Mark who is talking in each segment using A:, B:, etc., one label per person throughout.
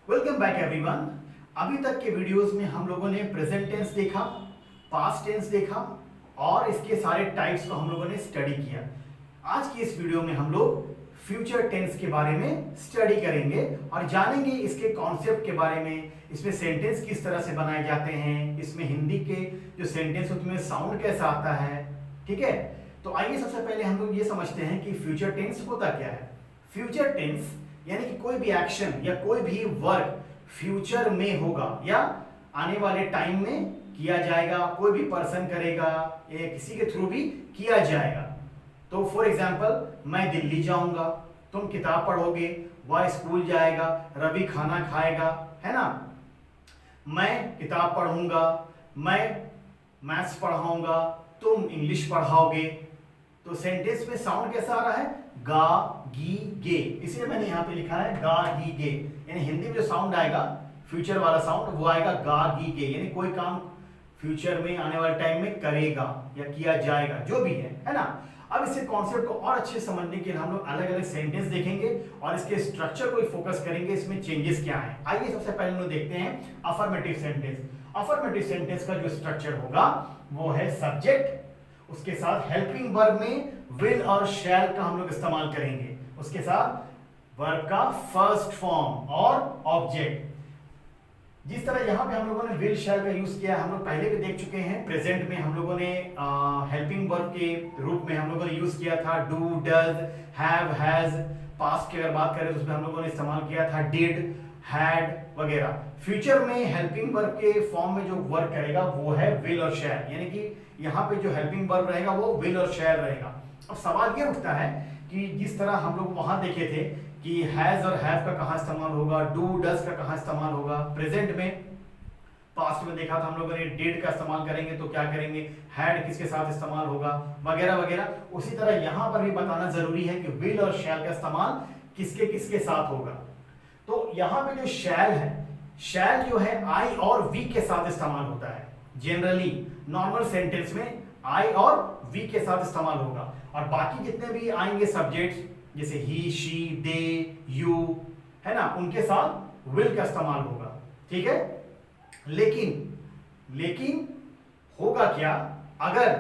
A: Welcome back everyone. अभी तक के वीडियोस में हम लोगों ने प्रेजेंट टेंस देखा, पास्ट टेंस देखा और इसके सारे टाइप्स को हम लोगों ने स्टडी किया। आज की इस वीडियो में हम लोग फ्यूचर टेंस के बारे में स्टडी करेंगे और जानेंगे इसके कॉन्सेप्ट के बारे में, इसमें सेंटेंस किस तरह से बनाए जाते हैं, इसमें हिंदी के जो सेंटेंस होते हैं साउंड कैसा आता है। ठीक है, तो आइए सबसे पहले हम लोग ये समझते हैं कि फ्यूचर टेंस होता क्या है। फ्यूचर टेंस यानी कि कोई भी एक्शन या कोई भी वर्क फ्यूचर में होगा या आने वाले टाइम में किया जाएगा, कोई भी पर्सन करेगा या किसी के थ्रू भी किया जाएगा। तो फॉर एग्जाम्पल, मैं दिल्ली जाऊंगा, तुम किताब पढ़ोगे, वह स्कूल जाएगा, रवि खाना खाएगा, है ना। मैं किताब पढ़ूंगा, मैं मैथ्स पढ़ाऊंगा, तुम इंग्लिश पढ़ाओगे। तो सेंटेंस में साउंड कैसा आ रहा है? गा गी गे, इसलिए मैंने यहां पे लिखा है गा गी गे। यानी हिंदी में जो साउंड आएगा फ्यूचर वाला साउंड वो आएगा गा गी गे, यानी कोई काम फ्यूचर में आने वाले टाइम में करेगा या किया जाएगा, जो भी है ना। अब इससे कॉन्सेप्ट को और अच्छे समझने के लिए हम लोग अलग अलग सेंटेंस देखेंगे और इसके स्ट्रक्चर को फोकस करेंगे, इसमें चेंजेस क्या है। आइए सबसे पहले हम लोग देखते हैं अफर्मेटिव सेंटेंस। अफर्मेटिव सेंटेंस का जो स्ट्रक्चर होगा वो है सब्जेक्ट, उसके साथ हेल्पिंग वर्ब में विल और शैल का हम लोग इस्तेमाल करेंगे, उसके साथ वर्ब का फर्स्ट फॉर्म और ऑब्जेक्ट। जिस तरह यहां पे हम लोगों ने विल शैल का यूज किया, हम लोग पहले भी देख चुके हैं। प्रेजेंट में हम लोगों ने हेल्पिंग वर्ब के रूप में हम लोगों ने यूज किया था do, does, have, has. Past की अगर बात करें तो उसमें हम लोगों ने इस्तेमाल किया था डिड, हैड वगैरह। फ्यूचर में हेल्पिंग वर्ब के फॉर्म में जो वर्क करेगा वो है विल और शैल, यानी कि यहाँ पे जो हेल्पिंग वर्ब रहेगा वो विल और शैल रहेगा। अब सवाल ये उठता है कि जिस तरह हम लोग वहां देखे थे कि हैज और हैव का कहां इस्तेमाल होगा, डू डज का कहां इस्तेमाल होगा। प्रेजेंट में, पास्ट में देखा था हम लोगों ने डिड का इस्तेमाल करेंगे तो क्या करेंगे, हैड किसके साथ इस्तेमाल होगा वगैरह वगैरह। उसी तरह यहां पर भी बताना जरूरी है कि विल और शैल का इस्तेमाल किसके किसके साथ होगा। तो यहां पे जो शैल है, शैल जो है आई और वी के साथ इस्तेमाल होता है। जनरली नॉर्मल सेंटेंस में आई और वी के साथ इस्तेमाल होगा और बाकी जितने भी आएंगे सब्जेक्ट्स जैसे ही, शी, दे, यू, है ना, उनके साथ विल का इस्तेमाल होगा। ठीक है, लेकिन होगा क्या अगर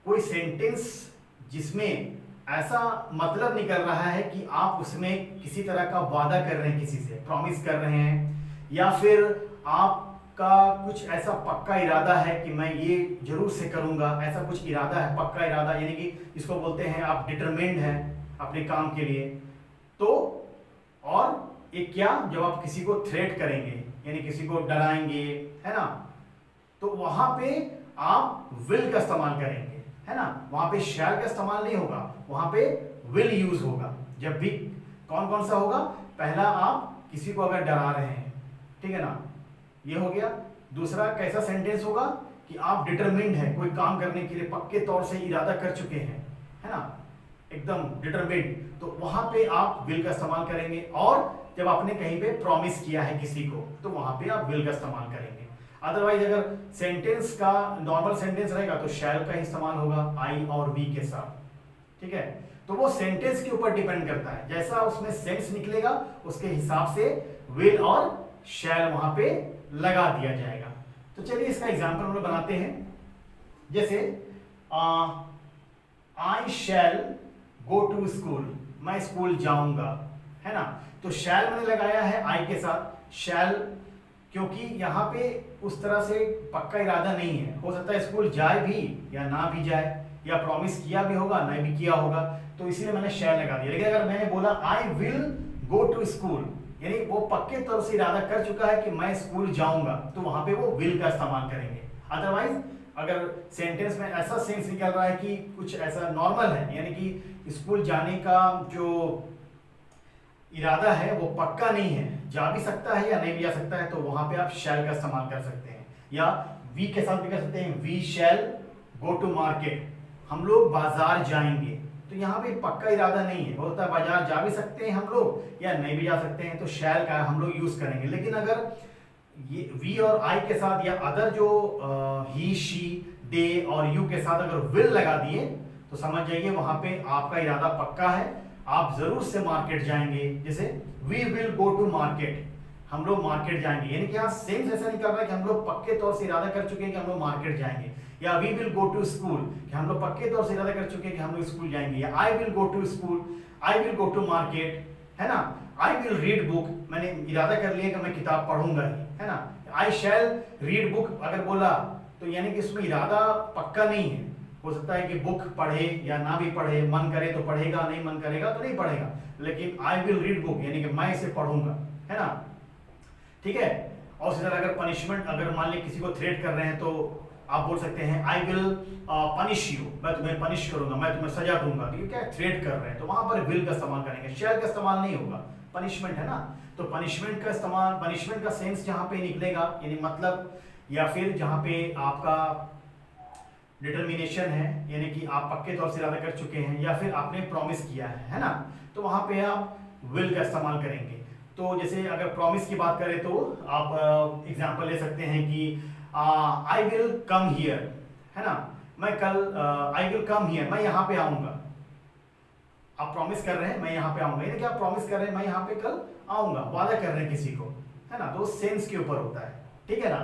A: कोई सेंटेंस जिसमें ऐसा मतलब निकल रहा है कि आप उसमें किसी तरह का वादा कर रहे हैं, किसी से प्रॉमिस कर रहे हैं, या फिर आपका कुछ ऐसा पक्का इरादा है कि मैं ये जरूर से करूंगा, ऐसा कुछ इरादा है, पक्का इरादा, यानी कि इसको बोलते हैं आप डिटरमिन्ड हैं अपने काम के लिए। तो और एक क्या, जब आप किसी को थ्रेट करेंगे यानी किसी को डराएंगे, है ना, तो वहां पे आप विल का इस्तेमाल करेंगे, है ना। वहां पे शैल का इस्तेमाल नहीं होगा, वहां पे विल यूज होगा। जब भी कौन कौन सा होगा, पहला आप किसी को अगर डरा रहे हैं, ठीक है ना, ये हो गया। दूसरा कैसा सेंटेंस होगा कि आप डिटरमिन्ड है, कोई काम करने के लिए पक्के तौर से इरादा कर चुके हैं, है ना, एकदम डिटरमिन्ड, तो वहां पे आप विल का इस्तेमाल करेंगे। और जब आपने कहीं पे प्रॉमिस किया है किसी को तो वहां पे आप विल का इस्तेमाल करेंगे। अदरवाइज अगर सेंटेंस का नॉर्मल सेंटेंस रहेगा तो शैल का ही इस्तेमाल होगा आई और वी के साथ। ठीक है, तो वो सेंटेंस के ऊपर डिपेंड करता है, जैसा उसमें सेंस निकलेगा उसके हिसाब से विल और शैल वहां पे लगा दिया जाएगा। तो चलिए इसका एग्जांपल हम लोग बनाते हैं। जैसे आई शैल गो टू स्कूल, मैं स्कूल जाऊंगा, है ना। तो शैल मैंने लगाया है आई के साथ। शैल क्योंकि यहां पे उस तरह से पक्का इरादा नहीं है, हो सकता है स्कूल जाए भी या ना भी जाए, या प्रॉमिस किया भी होगा नहीं भी किया होगा, तो इसीलिए मैंने शैल लगा दिया। लेकिन अगर मैंने बोला I will go to school, यानी वो पक्के तौर से इरादा कर चुका है कि मैं स्कूल जाऊंगा, तो वहां पे वो विल का इस्तेमाल करेंगे। अदरवाइज अगर सेंटेंस में ऐसा सेंस निकल रहा है कि कुछ ऐसा नॉर्मल है, यानी कि स्कूल जाने का जो इरादा है वो पक्का नहीं है, जा भी सकता है या नहीं भी जा सकता है, तो वहां पे आप शैल का इस्तेमाल कर सकते हैं। या वी के साथ भी कर सकते हैं, we shall go to market, हम लोग बाजार जाएंगे। तो यहाँ पे पक्का इरादा नहीं है, होता है बाजार जा भी सकते हैं हम लोग या नहीं भी जा सकते हैं, तो शैल का हम लोग यूज करेंगे। लेकिन अगर ये वी और आई के साथ या अदर जो ही, शी, दे और यू के साथ अगर विल लगा दिए तो समझ जाइए वहां पे आपका इरादा पक्का है, आप जरूर से मार्केट जाएंगे। जैसे we will go to market, हम लोग मार्केट जाएंगे, यानी कि यहाँ सेंस ऐसा निकल रहा है कि हम लोग पक्के तौर से इरादा कर चुके हैं कि हम लोग मार्केट जाएंगे, या we will go to school कि हम लोग पक्के तौर से इरादा कर चुके हैं कि हम लोग स्कूल जाएंगे, या I will go to school, I will go to market, है ना। आई विल रीड बुक, मैंने इरादा कर लिया कि मैं किताब पढ़ूंगा ही, है ना। आई शैल रीड बुक अगर बोला तो यानी कि इसमें इरादा पक्का नहीं है, हो सकता है कि बुक पढ़े या ना भी पढ़े, मन करे तो पढ़ेगा, नहीं मन करेगा तो नहीं पढ़ेगा, लेकिन आई विल रीड बुक यानी कि मैं इसे पढ़ूंगा, है ना, ठीक है। और इसी तरह अगर पनिशमेंट, अगर मान ली किसी को थ्रेट कर रहे हैं तो आप बोल सकते हैं आई विल पनिश यू, मैं तुम्हें पनिश करूंगा, मैं तुम्हें सजा दूंगा, तो ये क्या थ्रेट कर रहे हैं, तो वहां पर विल का इस्तेमाल करेंगे, शैल का इस्तेमाल नहीं होगा, पनिशमेंट है ना। तो पनिशमेंट का इस्तेमाल, पनिशमेंट का सेंस जहां पे निकलेगा यानी मतलब, या फिर जहां पे आपका डिटर्मिनेशन है यानी कि आप पक्के तौर से इरादा कर चुके हैं या फिर आपने प्रॉमिस किया है ना, तो वहां पे आप विल का इस्तेमाल करेंगे। तो जैसे अगर प्रॉमिस की बात करें तो आप एग्जांपल ले सकते हैं कि आई विल कम हियर, है ना, मैं कल आई विल कम हियर, मैं यहाँ पे आऊंगा। आप प्रॉमिस कर रहे हैं मैं यहाँ पे आऊंगा, यानी कि आप प्रॉमिस कर रहे हैं मैं यहाँ पे कल आऊंगा, वादा कर रहे हैं किसी को, है ना, तो सेंस के ऊपर होता है, ठीक है ना।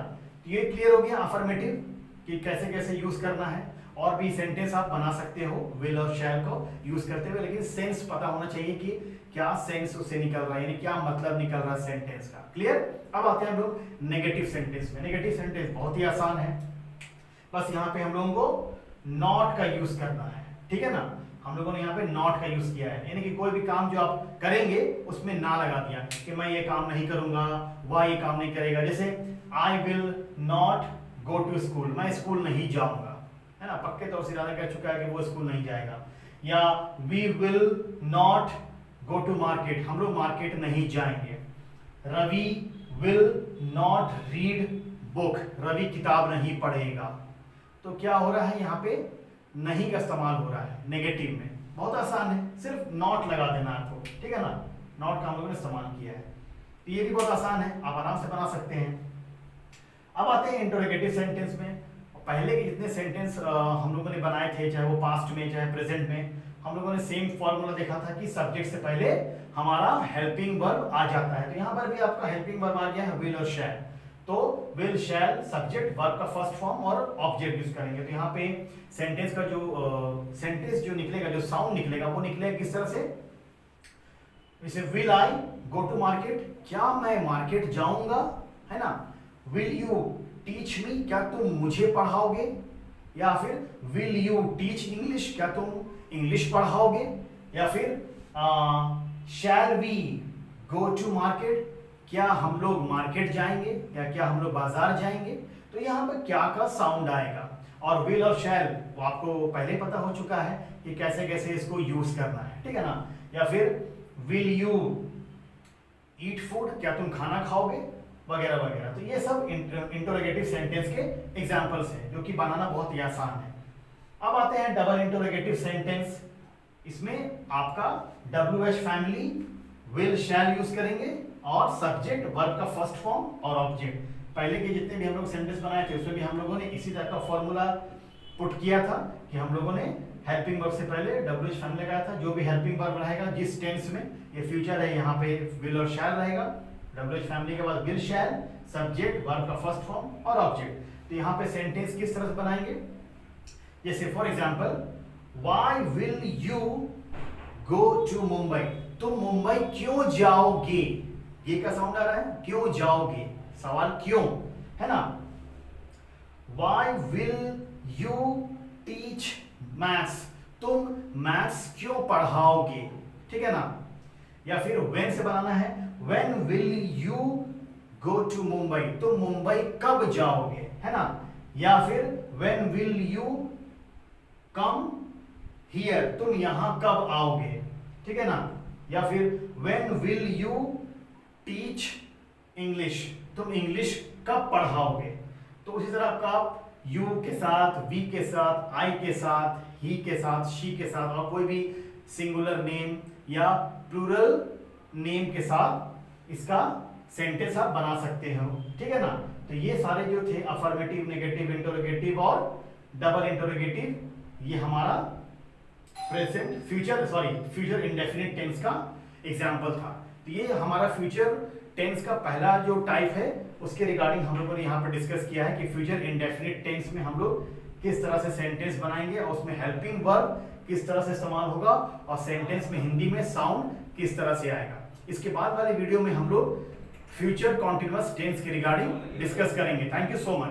A: तो ये क्लियर हो गया अफर्मेटिव कि कैसे कैसे यूज करना है। और भी सेंटेंस आप बना सकते हो विल और शैल को यूज करते हुए, लेकिन सेंस पता होना चाहिए कि क्या सेंस उससे निकल रहा है, यानी क्या मतलब निकल रहा है सेंटेंस का। क्लियर। अब आते हैं हम लोग नेगेटिव सेंटेंस में। नेगेटिव सेंटेंस बहुत ही आसान है, बस यहाँ पे हम लोगों को नॉट का यूज करना है, ठीक है ना। हम लोगों ने यहाँ पे नॉट का यूज किया है, यानी कि कोई भी काम जो आप करेंगे उसमें ना लगा दिया कि मैं ये काम नहीं करूंगा, वह ये काम नहीं करेगा। जैसे I will not go to school, मैं स्कूल नहीं जाऊंगा, है ना, पक्के तौर से इरादा कर चुका है कि वो स्कूल नहीं जाएगा। या we will not go to market, हम लोग मार्केट नहीं जाएंगे। Ravi will not read book, Ravi किताब नहीं पढ़ेगा। तो क्या हो रहा है, यहाँ पे नहीं का इस्तेमाल हो रहा है नेगेटिव में। बहुत आसान है, सिर्फ नॉट लगा देना आपको, ठीक है ना, नॉट का हम लोगों ने इस्तेमाल किया है। तो ये भी बहुत आसान है, आप आराम से बना सकते हैं। अब आते हैं इंटरोगेटिव सेंटेंस में। पहले के जितने सेंटेंस हम लोगों ने बनाए थे, चाहे वो पास्ट में चाहे प्रेजेंट में, हम लोगों ने सेम फॉर्मूला देखा था कि सब्जेक्ट से पहले हमारा हेल्पिंग वर्ब आ जाता है। तो यहाँ पर भी आपका हेल्पिंग वर्ब आ गया है विल और शैल। तो विल शैल सब्जेक्ट वर्ब का फर्स्ट फॉर्म और ऑब्जेक्ट यूज करेंगे। तो यहाँ पे सेंटेंस का जो सेंटेंस जो निकलेगा, जो साउंड निकलेगा वो निकलेगा किस तरह से, जैसे will I go to market, क्या मैं मार्केट जाऊंगा, है ना। विल यू टीच मी, क्या तुम मुझे पढ़ाओगे। या फिर विल यू टीच इंग्लिश, क्या तुम इंग्लिश पढ़ाओगे। या फिर shall we go to market, क्या हम लोग मार्केट जाएंगे या क्या हम लोग बाजार जाएंगे। तो यहाँ पर क्या का साउंड आएगा। और विल और शैल वो आपको पहले पता हो चुका है कि कैसे कैसे इसको यूज करना है, ठीक है ना। या फिर विल यू ईट फूड, क्या तुम खाना खाओगे, वगैरह वगैरह। तो ये सब इंटरोगेटिव सेंटेंस के एग्जांपल्स हैं जो कि बनाना बहुत ही आसान है। अब आते हैं डबल इंटरोगेटिव सेंटेंस। इसमें आपका WH family will shall use करेंगे और सब्जेक्ट वर्ब का फर्स्ट फॉर्म और ऑब्जेक्ट। पहले के जितने भी हम लोग सेंटेंस बनाए थे उसमें भी हम लोगों ने इसी तरह का फॉर्मूला पुट किया था कि हम लोगों ने हेल्पिंग वर्ब से पहले WH फैमिली लगाया था। जो भी हेल्पिंग वर्ब रहेगा जिस टेंस में, ये फ्यूचर है, यहाँ पे विल और शैल रहेगा। WH फैमिली के बाद विल शैल सब्जेक्ट वर्ब का फर्स्ट फॉर्म और ऑब्जेक्ट। तो यहाँ पे सेंटेंस किस तरह से बनाएंगे, जैसे for example why will you go to Mumbai, तुम मुंबई क्यों जाओगे। ये का साउंड आ रहा है, क्यों जाओगे, सवाल क्यों, है ना। Why will you teach maths, तुम मैथ्स क्यों पढ़ाओगे, ठीक है ना। या फिर व्हेन से बनाना है, when will you go to Mumbai, तुम मुंबई कब जाओगे, है ना। या फिर when will you come here, तुम यहां कब आओगे, ठीक है ना। या फिर when will you teach English, तुम इंग्लिश कब पढ़ाओगे। तो उसी तरह का आप यू के साथ, वी के साथ, आई के साथ, ही के साथ, शी के साथ और कोई भी सिंगुलर नेम या प्लूरल नेम के साथ इसका सेंटेंस आप बना सकते हो, ठीक है ना। तो ये सारे जो थे अफर्मेटिव, नेगेटिव, इंटरोगेटिव और डबल इंटरोगेटिव, ये हमारा प्रेजेंट फ्यूचर इंडेफिनिट टेंस का एग्जाम्पल था। तो ये हमारा फ्यूचर टेंस का पहला जो टाइप है उसके रिगार्डिंग हम लोगों ने यहाँ पर डिस्कस किया है कि फ्यूचर इंडेफिनिट टेंस में हम लोग किस तरह से सेंटेंस बनाएंगे और उसमें हेल्पिंग वर्ब किस तरह से इस्तेमाल होगा और सेंटेंस में हिंदी में साउंड किस तरह से आएगा। इसके बाद वाले वीडियो में हम लोग फ्यूचर कॉन्टिन्यूअस टेंस के रिगार्डिंग डिस्कस करेंगे। Thank you so much.